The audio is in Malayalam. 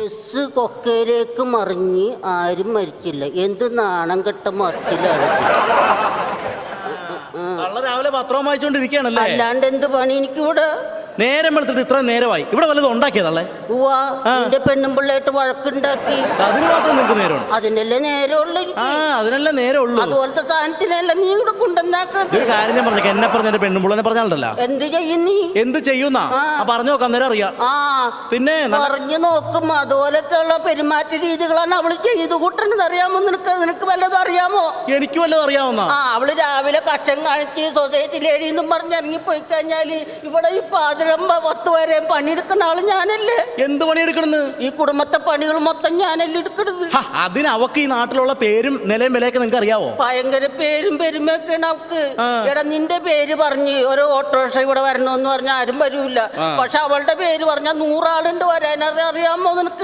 ബസ് കൊക്കയിലേക്ക് മറിഞ്ഞ് ആരും മരിച്ചില്ല. എന്ത് നാണം കെട്ട മറിച്ചിലാണ്. രാവിലെ പത്രം വായിച്ചോണ്ടിരിക്കുകയാണല്ലേ? അല്ലാണ്ട് എന്ത് പണി എനിക്കിവിടെ? നേരം വെളുത്തിട്ട് ഇത്ര നേരമായി. ഇവിടെ വല്ലതും ഉണ്ടാക്കിയതല്ലേ? നിന്റെ പെണ്ണും പിള്ളേട്ട് വഴക്കുണ്ടാക്കി. അതിന് മാത്രം നിനക്ക് നേരമുണ്ട്? അതിനല്ലേ നേരമുള്ളൂ. അതിനല്ലേ നേരമുള്ളൂ. അതുപോലത്തെ സാധനത്തിനല്ല നീ ഇവിടെ കൊണ്ടുവന്നാക്കുന്നത്. ഒരു കാര്യം ഞാൻ പറഞ്ഞേക്കാം, എന്നെ പറഞ്ഞ എന്റെ പെണ്ണും പിള്ളേനെ പറഞ്ഞാലല്ല. എന്ത് ചെയ്യും നീ? എന്ത് ചെയ്യുന്നാ പറഞ്ഞു നോക്കാം, നേരം അറിയാം. പിന്നെ പറഞ്ഞു നോക്കും. അതുപോലൊക്കെയുള്ള പെരുമാറ്റ രീതികളാണ് അവള് ചെയ്തു കൂട്ടണത്. അറിയാമോ നിനക്ക്? നിനക്ക് വല്ലതും അറിയാമോ? എനിക്ക് വല്ലതും അറിയാവുന്ന. അവള് രാവിലെ കഷ്ടം കാണിച്ച് സൊസൈറ്റി ലേഡിന്നും പറഞ്ഞ് ഇറങ്ങിപ്പോയി കഴിഞ്ഞാല് ഇവിടെ ഈ 10 വരെ പണിയെടുക്കുന്ന ആള് ഞാനല്ലേ. എന്ത് പണിയെടുക്കണെന്ന്? ഈ കുടുംബത്തെ പണികൾ മൊത്തം ഞാനല്ലേ എടുക്കണത്. അതിന് അവക്ക് ഈ നാട്ടിലുള്ള പേരും നിലയും വിലയൊക്കെ നിങ്ങൾക്ക് അറിയാവോ? ഭയങ്കര പേരും പെരുമയൊക്കെയാണ് അവക്ക്. എടാ നിന്റെ പേര് പറഞ്ഞ് ഒരു ഓട്ടോറിക്ഷ ഇവിടെ വരണമെന്ന് പറഞ്ഞാൽ ആരും വരൂല. പക്ഷെ അവളുടെ പേര് പറഞ്ഞാൽ 100 ആളുണ്ട് വരാൻ. അറിയാമോ നിനക്ക്?